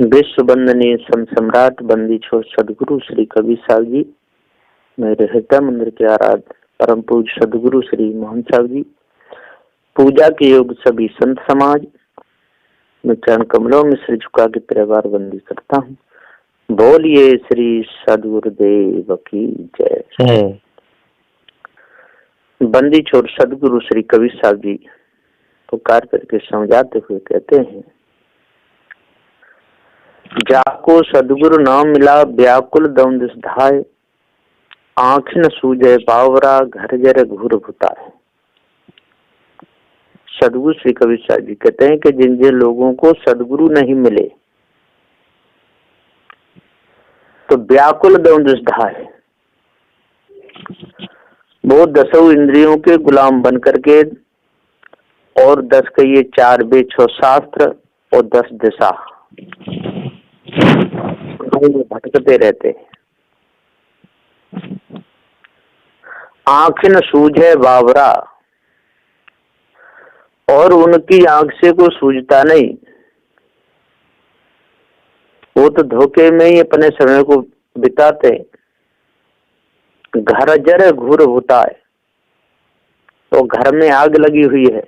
विश्व वंदनीय सम्राट बंदी छोड़ सदगुरु श्री कबीर साहब जी, मेरे हृदय मंदिर के आराध्य परम पूज्य सदगुरु श्री मोहन साहब जी, पूजा के योग सभी संत समाज, मैं चरण कमलों में सिर झुका के परिवार बंदी करता हूँ। बोलिए श्री सदगुरुदेव की जय। बंदी छोड़ सदगुरु श्री कबीर साहब जी पुकार करके समझाते हुए कहते हैं, जाको सदगुरु नाम मिला व्याकुल दम दिस धाय, आँख न सूझे बावरा घर जरे घूर भुताए। सदगुरु श्री कबीर साहब जी कहते हैं कि जिन जिन लोगों को सदगुरु नहीं मिले तो व्याकुल दम दिस धाय, वो 10 इंद्रियों के गुलाम बन करके और 10 कहिए 4 वेद 6 शास्त्र और 10 दिशा भटकते रहते। आंख न सूझे बावरा, और उनकी आंख से कोई सूझता नहीं, वो तो धोखे में ही अपने समय को बिताते। घर जरे घूर होता है, तो घर में आग लगी हुई है,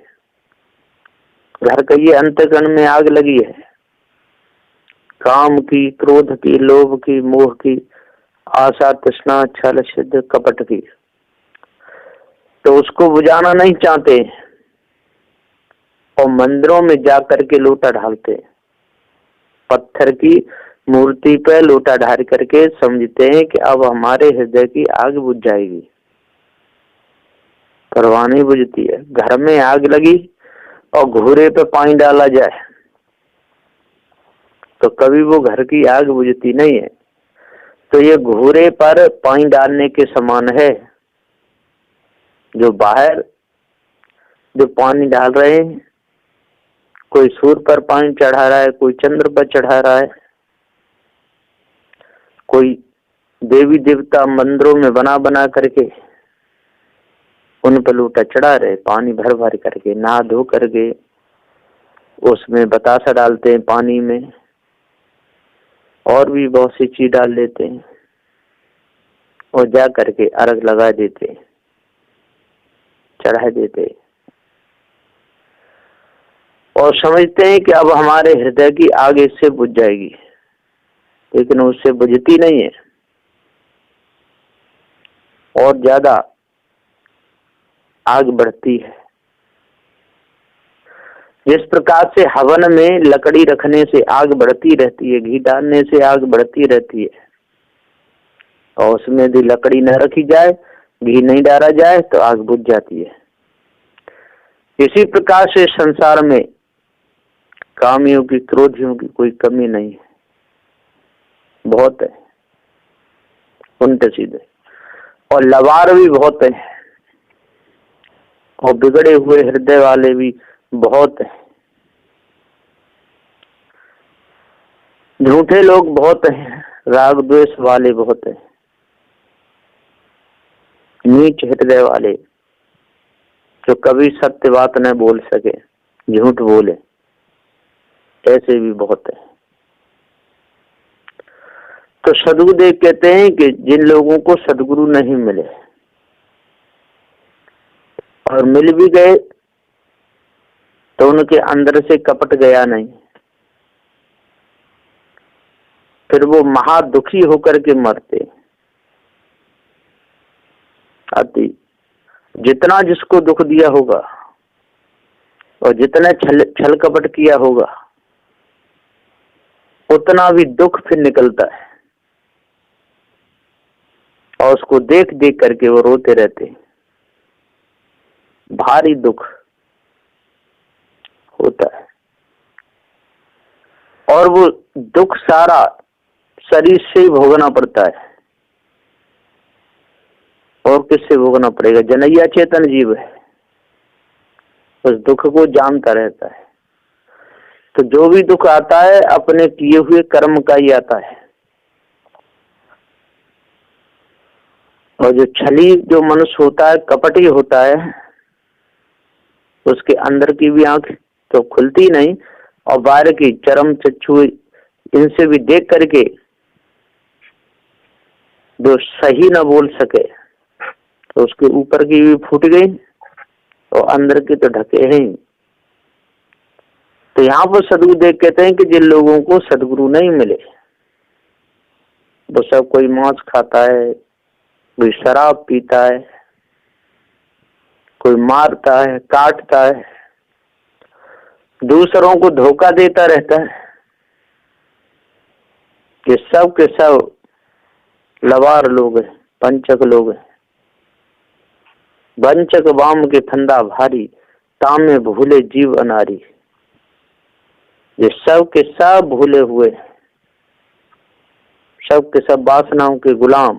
घर का ये अंतःकरण में आग लगी है, काम की, क्रोध की, लोभ की, मोह की, आशा तृष्णा छल सिद्ध कपट की, तो उसको बुझाना नहीं चाहते और मंदिरों में जा करके लोटा ढालते। पत्थर की मूर्ति पे लोटा ढाल करके समझते हैं कि अब हमारे हृदय की आग बुझ जाएगी, परवाह नहीं बुझती है। घर में आग लगी और घूरे पे पानी डाला जाए तो कभी वो घर की आग बुझती नहीं है। तो ये घूरे पर पानी डालने के समान है। जो बाहर जो पानी डाल रहे हैं, कोई सूर्य पर पानी चढ़ा रहा है, कोई चंद्र पर चढ़ा रहा है, कोई देवी देवता मंदिरों में बना बना करके उन पर लोटा चढ़ा रहे, पानी भर भर करके नहा धो करके उसमें बतासा डालते हैं पानी में, और भी बहुत सी चीज डाल देते हैं और जा करके अर्घ लगा देते, चढ़ा देते और समझते हैं कि अब हमारे हृदय की आग इससे बुझ जाएगी, लेकिन उससे बुझती नहीं है और ज्यादा आग बढ़ती है। जिस प्रकार से हवन में लकड़ी रखने से आग बढ़ती रहती है, घी डालने से आग बढ़ती रहती है, और उसमें यदि लकड़ी न रखी जाए, घी नहीं डाला जाए तो आग बुझ जाती है। इसी प्रकार से संसार में कामियों की, क्रोधियों की कोई कमी नहीं है, बहुत है, उल्टे सीधे, और लवार भी बहुत है, और बिगड़े हुए हृदय वाले भी बहुत है, झूठे लोग बहुत हैं, राग द्वेष वाले बहुत हैं, नीच हृदय वाले जो कभी सत्य बात न बोल सके, झूठ बोले, ऐसे भी बहुत है। तो सदगुरुदेव कहते हैं कि जिन लोगों को सदगुरु नहीं मिले और मिल भी गए तो उनके अंदर से कपट गया नहीं, फिर वो महा दुखी होकर के मरते। अति जितना जिसको दुख दिया होगा और जितना छल कपट किया होगा, उतना भी दुख फिर निकलता है, और उसको देख देख करके वो रोते रहते, भारी दुख होता है। और वो दुख सारा शरीर से ही भोगना पड़ता है, और किससे भोगना पड़ेगा? जनैया चेतन जीव है, उस दुख को जानता रहता है। तो जो भी दुख आता है अपने किए हुए कर्म का ही आता है। और जो छली जो मनुष्य होता है, कपटी होता है, उसके अंदर की भी आंख तो खुलती नहीं और बाहर की चरम चक्षु इनसे भी देख करके जो सही न बोल सके तो उसके ऊपर की भी फूट गई और अंदर के तो ढके हैं। तो यहाँ पर सदगुरुदेव कहते हैं कि जिन लोगों को सदगुरु नहीं मिले वो सब कोई मांस खाता है, कोई शराब पीता है, कोई मारता है, काटता है, दूसरों को धोखा देता रहता है। ये सब के सब लवार लोग हैं, पंचक लोग हैं। वंचक वाम के फंदा भारी, तामे भूले जीव अनारी। ये सब के सब भूले हुए, सब के सब वासनाओं के गुलाम,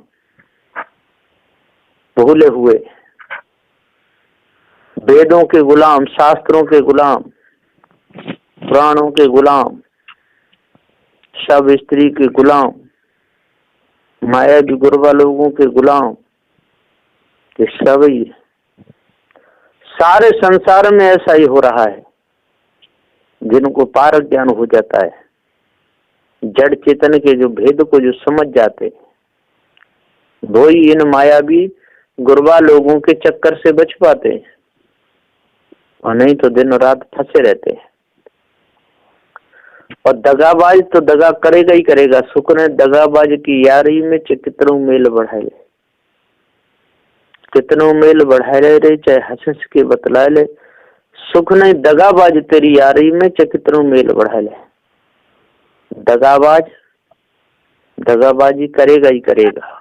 भूले हुए, वेदों के गुलाम, शास्त्रों के गुलाम, पुराणों के गुलाम, सब स्त्री के गुलाम, माया की गुरबा लोगों के गुलाम। ये सब ही सारे संसार में ऐसा ही हो रहा है। जिनको पारक ज्ञान हो जाता है, जड़ चेतन के जो भेद को जो समझ जाते, वो ही इन मायावी गुरबा लोगों के चक्कर से बच पाते हैं, और नहीं तो दिन रात फंसे रहते हैं। और दगाबाज तो दगा करेगा ही करेगा। सुख ने दगाबाज की यारी में कितनों मेल बढ़ाए ले, कितनों मेल बढ़ाए ले, चाहे हंस के बतलाए ले। सुख ने दगाबाज तेरी यारी में कितनों मेल बढ़ाए ले। दगाबाज दगाबाजी करेगा ही करेगा,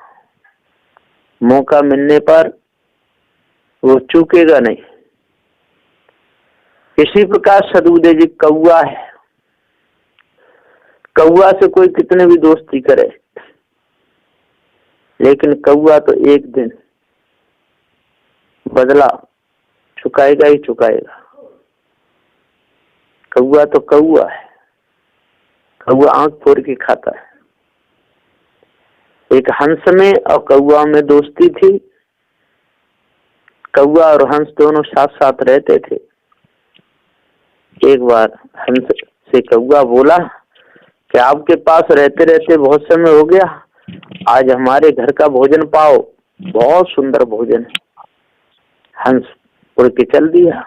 मौका मिलने पर वो चूकेगा नहीं। इसी प्रकार सदगुरुदेव जी कौआ है। कौआ से कोई कितने भी दोस्ती करे, लेकिन कौआ तो एक दिन बदला चुकाएगा ही चुकाएगा। कौआ तो कौआ है, कौआ आंख फोड़ के खाता है। एक हंस में और कौआ में दोस्ती थी। कौआ और हंस दोनों साथ साथ रहते थे। एक बार हंस से कौआ बोला कि आपके पास रहते रहते बहुत समय हो गया, आज हमारे घर का भोजन पाओ, बहुत सुंदर भोजन है। हंस उड़ के चल दिया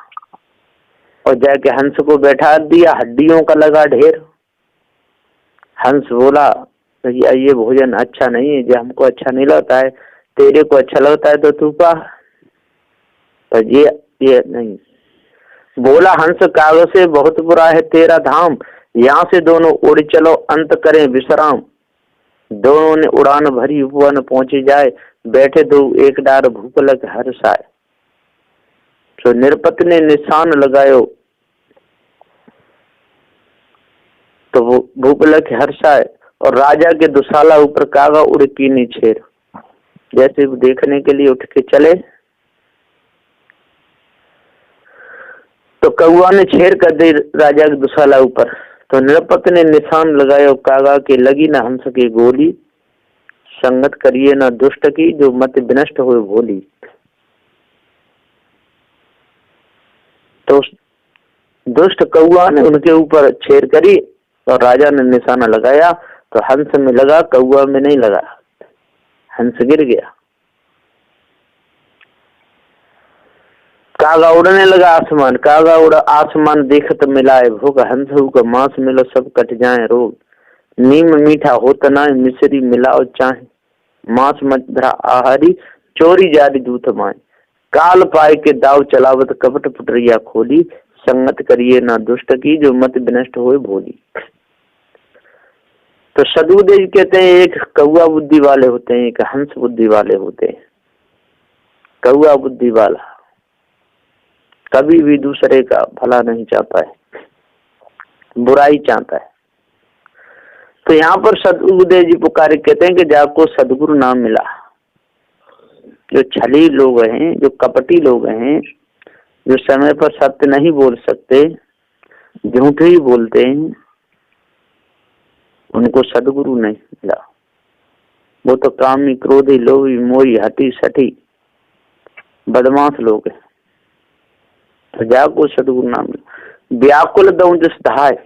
और जाके हंस को बैठा दिया, हड्डियों का लगा ढेर। हंस बोला भैया ये भोजन अच्छा नहीं है, जो हमको अच्छा नहीं लगता है, तेरे को अच्छा लगता है तो तू पा, पर ये नहीं। बोला हंस कागज से बहुत बुरा है तेरा धाम, यहाँ से दोनों उड़ चलो अंत करें विश्राम। दोनों ने उड़ान भरी वन पहुंची जाए, बैठे दो एक डार भूपलक हर्षाए। तो निरपत ने निशान लगायो, तो वो भूपलक हर्षाए, और राजा के दुशाला ऊपर कागा उड़ की नीचेर। जैसे वो देखने के लिए उठ के चले तो कौआ ने छेड़ कर दी राजा के दुशाला ऊपर। तो निरपत ने निशान लगाया कागा के, लगी न हंस की गोली, संगत करिए न दुष्ट की, जो मत विनष्ट हुए भोली। तो दुष्ट कौआ ने उनके ऊपर छेड़ करी और राजा ने निशाना लगाया, तो हंस में लगा, कौआ में नहीं लगा। हंस गिर गया। कागा उड़ने लगा आसमान, कागा उड़ा आसमान देखत मिलाए भोग, हंस का मांस मिलो सब कट जाए रोग। नीम मीठा होता ना मिश्री मिलाओ चाहे, मांस मधुरा आहारी चोरी जारी दूत माए। काल पाए के दाव चलावत कपट पुटरिया खोली, संगत करिए ना दुष्ट की, जो मत विनष्ट होए भोली। तो सदगुरुदेव कहते हैं एक कौआ बुद्धि वाले होते हैं, एक हंस बुद्धि वाले होते हैं। कौआ बुद्धि वाला कभी भी दूसरे का भला नहीं चाहता है, बुराई चाहता है। तो यहाँ पर सदगुरुदेव जी पुकारे कहते हैं कि जाको सदगुरु नाम मिला। जो छली लोग हैं, जो कपटी लोग हैं, जो समय पर सत्य नहीं बोल सकते, झूठ ही बोलते हैं, उनको सदगुरु नहीं मिला। वो तो कामी क्रोधी लोभी मोही हटी सठी बदमाश लोग हैं। तो जाको सदगुरु नाम मिला। व्याकुल दऊ जिस धाय,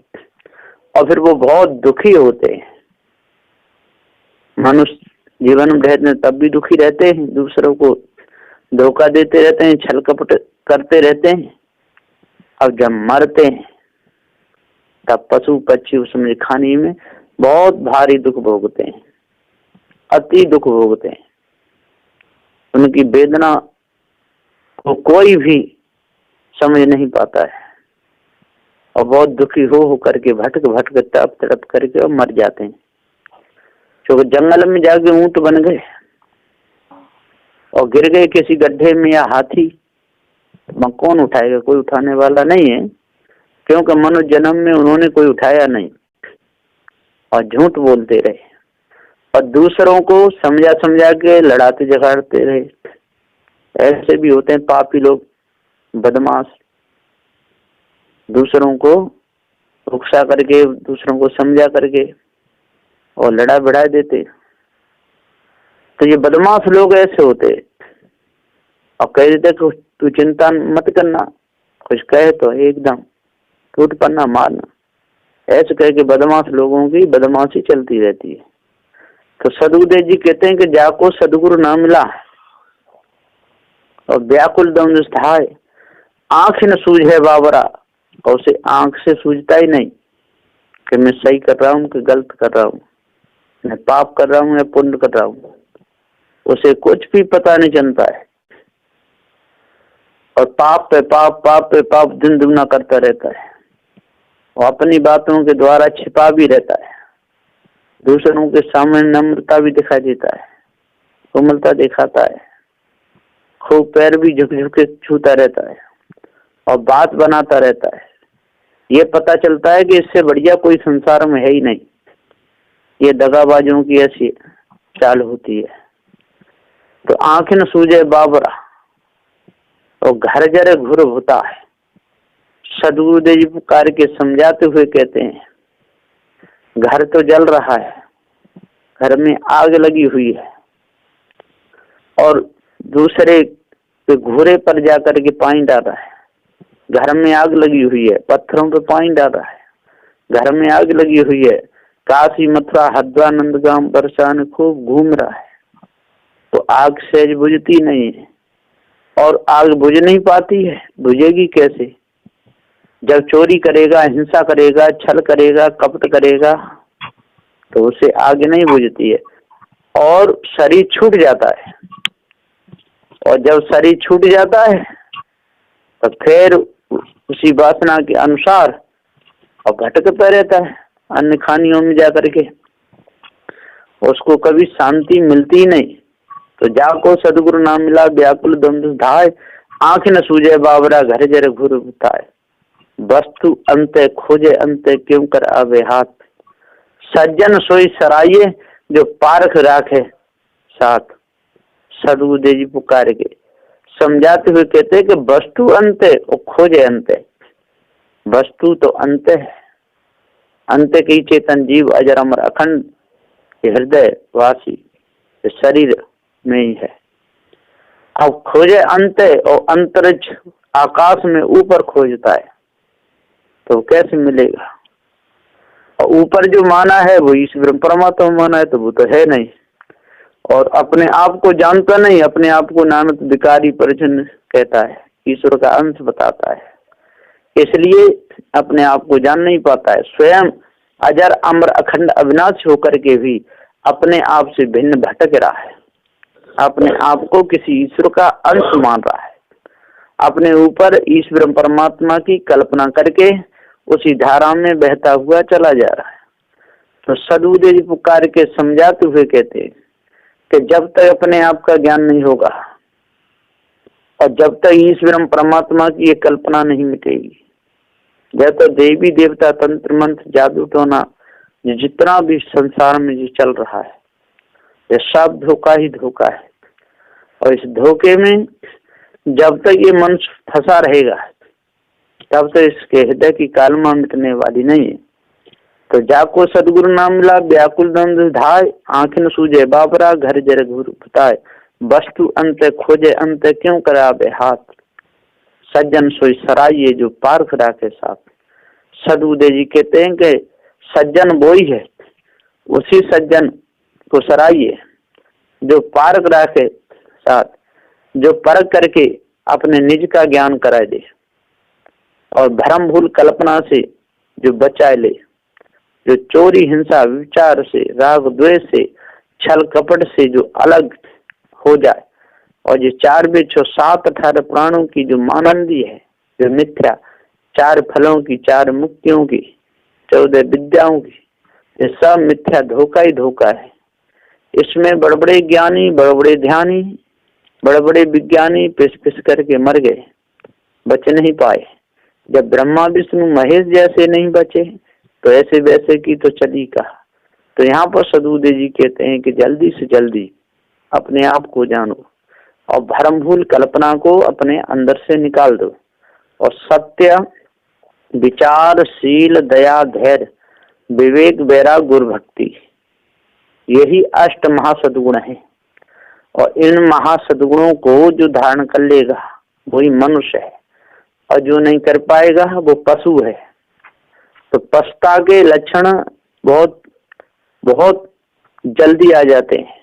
और फिर वो बहुत दुखी होते हैं। मनुष्य जीवन में रहते हैं तब भी दुखी रहते हैं, दूसरों को धोखा देते रहते हैं, छल कपट करते रहते हैं। अब जब मरते हैं तब पशु पक्षी उसमें खाने में बहुत भारी दुख भोगते हैं, अति दुख भोगते हैं। उनकी वेदना को कोई भी समझ नहीं पाता है और बहुत दुखी हो करके भटक भटक तड़प तड़प करके और मर जाते हैं। क्योंकि जंगल में जाके ऊंट बन गए और गिर गए किसी गड्ढे में या हाथी, तो कौन उठाएगा? कोई उठाने वाला नहीं है, क्योंकि मनुष्य जन्म में उन्होंने कोई उठाया नहीं और झूठ बोलते रहे और दूसरों को समझा समझा के लड़ाते झगड़ते रहे। ऐसे भी होते हैं पापी लोग, बदमाश, दूसरों को उकसा करके, दूसरों को समझा करके और लड़ा बढ़ा देते। तो ये बदमाश लोग ऐसे होते और कह देते कि तू चिंता मत करना, कुछ कहे तो एकदम टूट पड़ना, मारना। ऐसे कह के बदमाश लोगों की बदमाशी चलती रहती है। तो सदगुरुदेव जी कहते हैं कि जाको सदगुरु ना मिला और व्याकुल दम स्थाय, आंख न सूझे बाबरा, और उसे आंख से सूझता ही नहीं कि मैं सही कर रहा हूँ कि गलत कर रहा हूँ, मैं पाप कर रहा हूँ या पुण्य कर रहा हूँ, उसे कुछ भी पता नहीं चलता है और पाप पे पाप, पाप पे पाप दिन दुगना करता रहता है और अपनी बातों के द्वारा छिपा भी रहता है। दूसरों के सामने नम्रता भी दिखाई देता है, कोमलता दिखाता है, खूब पैर भी झुक झुक के छूता रहता है और बात बनाता रहता है। ये पता चलता है कि इससे बढ़िया कोई संसार में है ही नहीं। ये दगाबाजों की ऐसी चाल होती है। तो आंखें न सूझे बाबरा और घर जरे घुर होता है। सदगुरुदेव जी पुकार के समझाते हुए कहते हैं, घर तो जल रहा है, घर में आग लगी हुई है और दूसरे के घूरे पर जाकर के पानी डाल रहा है। घर में आग लगी हुई है, पत्थरों पे पानी डाल रहा है, घर में आग लगी हुई है। काशी मथुरा हरिद्वार नंदगांव बरसाने खूब घूम रहा है, तो आग सहज बुझती नहीं है और आग बुझ नहीं पाती है। बुझेगी कैसे? जब चोरी करेगा, हिंसा करेगा, छल करेगा, कपट करेगा, तो उसे आग नहीं बुझती है और शरीर छूट जाता है। और जब शरीर छूट जाता है तो फिर उसी वासना के अनुसार और भटकता रहता है अन्य खानियों में जाकर के, उसको कभी शांति मिलती नहीं। तो जाको सदगुरु ना मिला व्याकुल द्वंद्व धाय, आंख न सूझे बाबरा घर जरे घुर बताए। वस्तु अंत खोजे अंत क्यों कर आवे हाथ, सज्जन सोई सराये जो पारख राखे साथ। सदगुरुदेव जी पुकार के समझाते हुए कहते हैं कि वस्तु अंत है और खोजे अंत है। वस्तु तो अंत है, अंत की चेतन जीव अजर अमर अखंड हृदय वासी शरीर में ही है। अब खोजे अंत है और अंतरिक्ष आकाश में ऊपर खोजता है, तो कैसे मिलेगा? और ऊपर जो माना है वो ईश्वर परमात्मा माना है, तो वो तो है नहीं। और अपने आप को जानता नहीं, अपने आप को नानक विकारी परिजन कहता है, ईश्वर का अंश बताता है, इसलिए अपने आप को जान नहीं पाता है। स्वयं अजर अमर अखंड अविनाशी होकर के भी अपने आप से भिन्न भटक रहा है, अपने आप को किसी ईश्वर का अंश मान रहा है, अपने ऊपर ईश्वर परमात्मा की कल्पना करके उसी धारा में बहता हुआ चला जा रहा है। तो सदगुरुदेव जी पुकार के समझाते हुए कहते हैं कि जब तक अपने आप का ज्ञान नहीं होगा और जब तक ईश्वर परमात्मा की ये कल्पना नहीं मिटेगी, जब तक देवी देवता तंत्र मंत्र जादू टोना जितना भी संसार में जो चल रहा है, ये सब धोखा ही धोखा है। और इस धोखे में जब तक ये मनुष्य फंसा रहेगा तब तक इसके हृदय की कालमा मिटने वाली नहीं है। तो जाको सदगुरु नाम मिला व्याकुल द्वंद्व धाय, आंख न सूझे बाबरा घर जरे घुर बताए। वस्तु अंत खोजे अंत क्यों करावे हाथ, सज्जन सोई सराइये जो पारख राखे साथ। सदगुरुदेव जी कहते हैं कि सज्जन वो ही है, उसी सज्जन को सराहिए जो पारक रखे साथ, जो परख करके अपने निज का ज्ञान करा दे और भ्रम भूल कल्पना से जो बचाए ले, जो चोरी हिंसा विचार से राग द्वेष से छल कपट से जो अलग हो जाए और जो 4 वृक्ष 7 18 प्राणों की जो मानंदी है, जो मिथ्या 4 फलों की 4 मुक्तियों की 14 विद्याओं की, ये सब मिथ्या धोखा ही धोखा है। इसमें बड़े बड़े ज्ञानी बड़े बड़े ध्यानी बड़े बड़े विज्ञानी पिस पिस करके मर गए, बच नहीं पाए। जब ब्रह्मा विष्णु महेश जैसे नहीं बचे तो ऐसे वैसे की तो चली का। तो यहाँ पर सदुदेव जी कहते हैं कि जल्दी से जल्दी अपने आप को जानो और भ्रम भूल कल्पना को अपने अंदर से निकाल दो और सत्य विचारशील दया धैर्य विवेक वैराग गुरु भक्ति, यही 8 महासद्गुण है। और इन महासद्गुणों को जो धारण कर लेगा वही मनुष्य है और जो नहीं कर पाएगा वो पशु है। तो पशुता के लक्षण बहुत बहुत जल्दी आ जाते हैं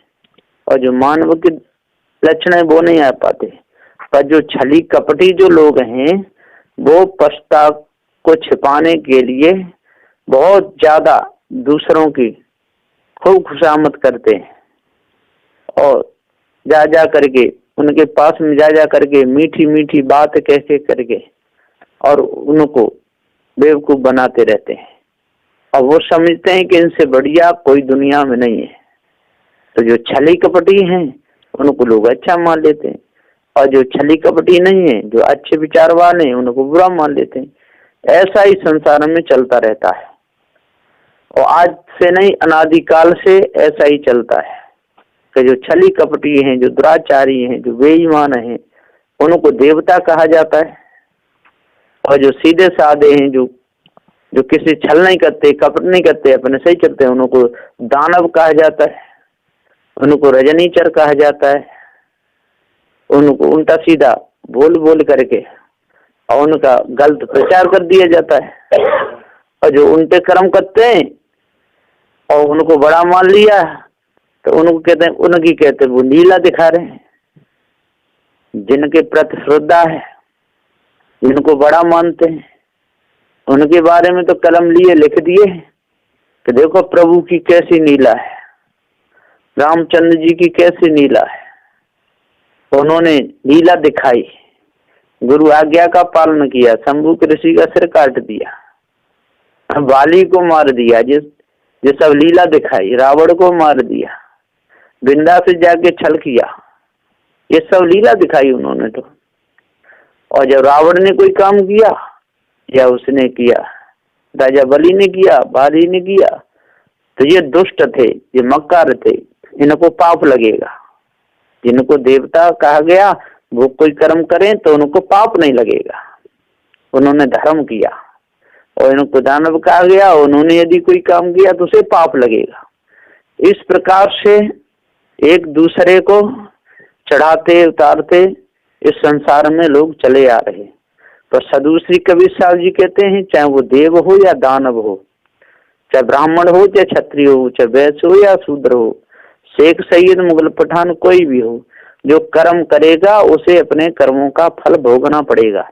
और जो मानव के लक्षण है वो नहीं आ पाते। पर जो छली कपटी जो लोग हैं वो पशुता को छिपाने के लिए बहुत ज्यादा दूसरों की खूब खुशामद करते हैं और जा करके उनके पास में जा करके मीठी मीठी बात कह करके और उनको बेवकूफ बनाते रहते हैं और वो समझते हैं कि इनसे बढ़िया कोई दुनिया में नहीं है। तो जो छली कपटी हैं उनको लोग अच्छा मान लेते हैं और जो छली कपटी नहीं है, जो अच्छे विचारवान है, उनको बुरा मान लेते हैं। ऐसा ही संसार में चलता रहता है और आज से नहीं अनादिकाल से ऐसा ही चलता है कि जो छली कपटी हैं, जो दुराचारी हैं, जो बेईमान हैं, उनको देवता कहा जाता है और जो सीधे साधे हैं, जो किसी छल नहीं करते कपट नहीं करते अपने सही चलते हैं, उनको दानव कहा जाता है, उनको रजनीचर कहा जाता है। उनको उल्टा सीधा बोल बोल करके और उनका गलत प्रचार कर दिया जाता है और जो उल्टे कर्म करते हैं और उनको बड़ा मान लिया तो उनको कहते हैं, उनकी कहते हैं वो लीला दिखा रहे हैं। जिनके प्रति श्रद्धा है, जिनको बड़ा मानते हैं, उनके बारे में तो कलम लिए लिख दिए कि देखो प्रभु की कैसी लीला है, रामचंद्र जी की कैसी लीला है। उन्होंने लीला दिखाई, गुरु आज्ञा का पालन किया, शंभू ऋषि का सिर काट दिया, बाली को मार दिया, जिस सब लीला दिखाई, रावण को मार दिया, वृंदा से जाके छल किया, ये सब लीला दिखाई उन्होंने तो। और जब रावण ने कोई काम किया या उसने किया, राजा बलि ने किया, बाली ने किया, तो ये दुष्ट थे, ये मक्कार थे, इनको पाप लगेगा। जिनको देवता कहा गया वो कोई कर्म करें तो उनको पाप नहीं लगेगा, उन्होंने धर्म किया। और इनको दानव कहा गया, उन्होंने यदि कोई काम किया तो उसे पाप लगेगा। इस प्रकार से एक दूसरे को चढ़ाते उतारते इस संसार में लोग चले आ रहे। तो साधु श्री कबीर साहब जी कहते हैं, चाहे वो देव हो या दानव हो, चाहे ब्राह्मण हो चाहे क्षत्रिय हो, चाहे वैश्य हो या शूद्र हो, शेख सैयद मुगल पठान कोई भी हो, जो कर्म करेगा उसे अपने कर्मों का फल भोगना पड़ेगा,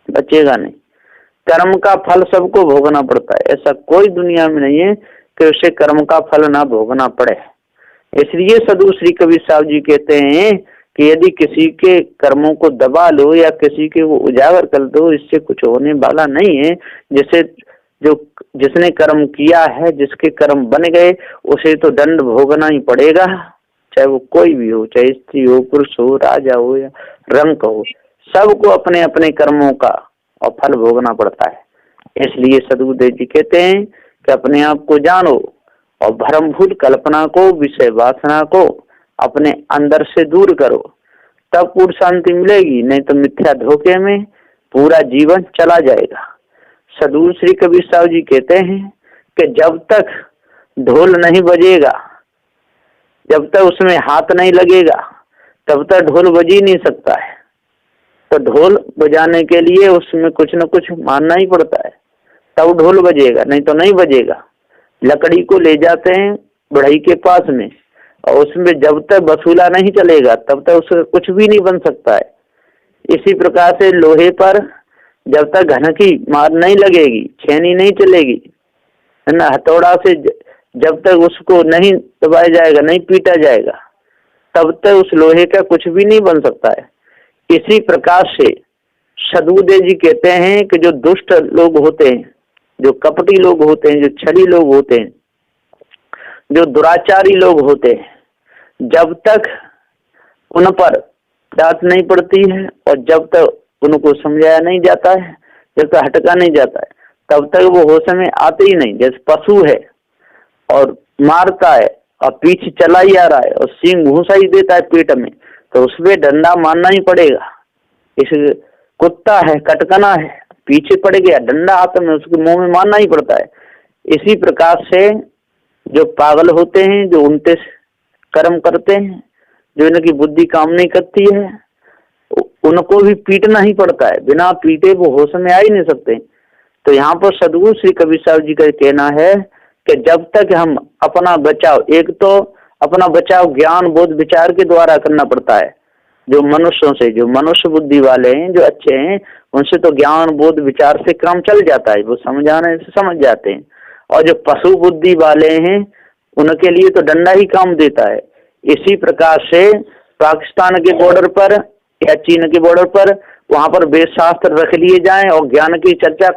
बचेगा नहीं। कर्म का फल सबको भोगना पड़ता है, ऐसा कोई दुनिया में नहीं है कि उसे कर्म का फल ना भोगना पड़े। इसलिए साधु श्री कबीर साहब जी कहते हैं कि यदि किसी के कर्मों को दबा लो या किसी के वो उजागर कर दो, इससे कुछ होने वाला नहीं है। जिसने कर्म किया है, जिसके कर्म बन गए, उसे तो दंड भोगना ही पड़ेगा, चाहे वो कोई भी हो, चाहे स्त्री हो, पुरुष हो, राजा हो या रंक हो, सबको अपने अपने कर्मों का और फल भोगना पड़ता है। इसलिए सदगुरुदेव जी कहते हैं कि अपने आप को जानो और भ्रम भूल कल्पना को, विषय वासना को अपने अंदर से दूर करो, तब पूर्ण शांति मिलेगी। नहीं तो मिथ्या धोखे में पूरा जीवन चला जाएगा। सदगुरु श्री कबीर साहब जी कहते हैं कि जब तक ढोल नहीं बजेगा, जब तक उसमें हाथ नहीं लगेगा, तब तक ढोल बज ही नहीं सकता है। तो ढोल बजाने के लिए उसमें कुछ न कुछ मानना ही पड़ता है, तब ढोल बजेगा, नहीं तो नहीं बजेगा। लकड़ी को ले जाते हैं बढ़ई के पास में, और उसमें जब तक वसूला नहीं चलेगा तब तक उसका कुछ भी नहीं बन सकता है। इसी प्रकार से लोहे पर जब तक घन की मार नहीं लगेगी, छेनी नहीं चलेगी, है ना, हथौड़ा से जब तक उसको नहीं दबाया जाएगा, नहीं पीटा जाएगा, तब तक उस लोहे का कुछ भी नहीं बन सकता है। इसी प्रकार से सदबुद्धे जी कहते हैं कि जो दुष्ट लोग होते हैं, जो कपटी लोग होते हैं, जो छली लोग होते हैं, जो दुराचारी लोग होते हैं, जब तक उन पर डांट नहीं पड़ती है और जब तक उनको समझाया नहीं जाता है, जब तक हटका नहीं जाता है, तब तक वो होश में आते ही नहीं। जैसे पशु है और मारता है और पीछे चला ही आ रहा है और सींग घुसा ही देता है पेट में, तो उसमें डंडा मारना ही पड़ेगा। इस कुत्ता है, कटकना है, पीछे पड़ गया, डंडा हाथ में, उसके मुंह में मारना ही पड़ता है। इसी प्रकार से जो पागल होते हैं, जो उनते कर्म करते हैं, जो इनकी बुद्धि काम नहीं करती है, उनको भी पीटना ही पड़ता है। बिना पीटे वो होश में आ ही नहीं सकते। तो यहाँ पर सदगुरु श्री कबीर साहब जी का कहना है कि जब तक हम अपना बचाव, एक तो अपना बचाव ज्ञान बोध विचार के द्वारा करना पड़ता है। जो मनुष्यों से, जो मनुष्य बुद्धि वाले हैं, जो अच्छे हैं, उनसे तो ज्ञान बोध विचार से काम चल जाता है, वो समझाने से समझ जाते हैं। और जो पशु बुद्धि वाले हैं, उनके लिए तो डंडा ही काम देता है। इसी प्रकार से पाकिस्तान के बॉर्डर पर या चीन के बॉर्डर पर, वहां पर वेद शास्त्र रख लिए जाएं और ज्ञान की चर्चा,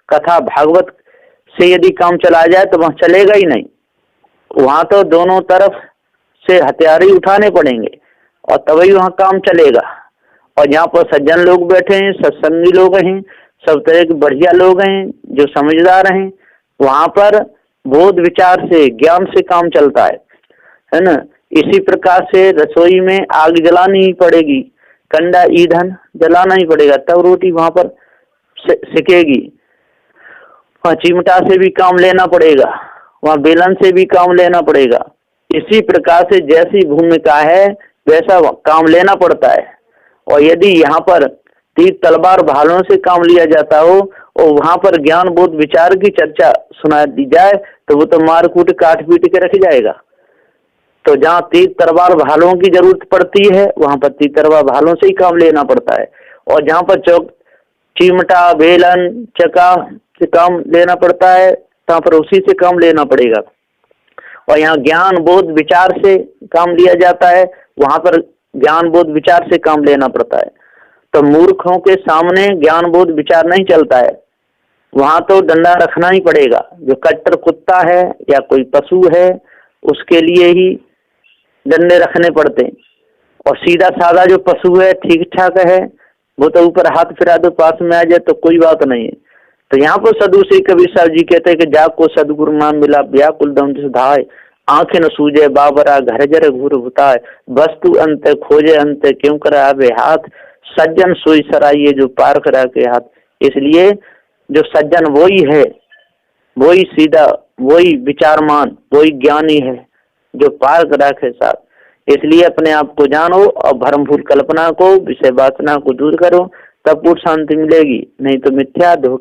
कथा, भागवत से यदि काम चला जाए तो वहां चलेगा ही नहीं। वहां तो दोनों तरफ से हथियार ही उठाने पड़ेंगे और तभी वहां काम चलेगा। और यहाँ पर सज्जन लोग बैठे हैं, सत्संगी लोग हैं, सब तरह के बढ़िया लोग हैं, जो समझदार हैं, वहां पर बोध विचार से, ज्ञान से काम चलता है ना। इसी प्रकार से रसोई में आग जलानी ही पड़ेगी, कंडा ईंधन जलाना ही पड़ेगा, तब रोटी वहां पर सिकेगी। वहाँ चिमटा से भी काम लेना पड़ेगा, वहाँ बेलन से भी काम लेना पड़ेगा। इसी प्रकार से जैसी भूमिका है वैसा काम लेना पड़ता है। और यदि यहाँ पर तीर तलवार भालों से काम लिया जाता हो और वहां पर ज्ञान बोध विचार की चर्चा सुना दी जाए तो वो तो मार कूट काट पीट के रख जाएगा। तो जहाँ तीर तलवार भालों की जरूरत पड़ती है वहां पर तीर तलवार भालों से ही काम लेना पड़ता है। और जहाँ पर चौक चिमटा बेलन चक्का से काम लेना पड़ता है, वहां पर उसी से काम लेना पड़ेगा। और यहाँ ज्ञान बोध विचार से काम लिया जाता है, वहां पर ज्ञान बोध विचार से काम लेना पड़ता है। तो मूर्खों के सामने ज्ञान बोध विचार नहीं चलता है, वहां तो डंडा रखना ही पड़ेगा। जो कट्टर कुत्ता है या कोई पशु है उसके लिए ही डंडे रखने पड़ते हैं। और सीधा साधा जो पशु है, ठीक ठाक है, वो तो ऊपर हाथ फिरा दो पास में आ जाए तो कोई बात नहीं है। तो यहाँ पर सदगुरु श्री कबीर साहब जी कहते हैं कि जाग को सदगुरु मान मिला, व्याकुल दंड सुधाए, आंखें न सूझे बाबरा, घर जर घूर भुताए, वस्तु अंत खोजे अंत, क्यों करा आवे हाथ, सज्जन सोई सराइये जो पार करा के हाथ। इसलिए जो सज्जन वही है, वही सीधा, वही विचारमान, वही ज्ञानी है जो पार करा के साथ। इसलिए अपने आप को जानो और भ्रमभूल कल्पना को, विषय वासना को दूर करो, तब पूर्ण शांति मिलेगी। नहीं तो मिथ्या धोखे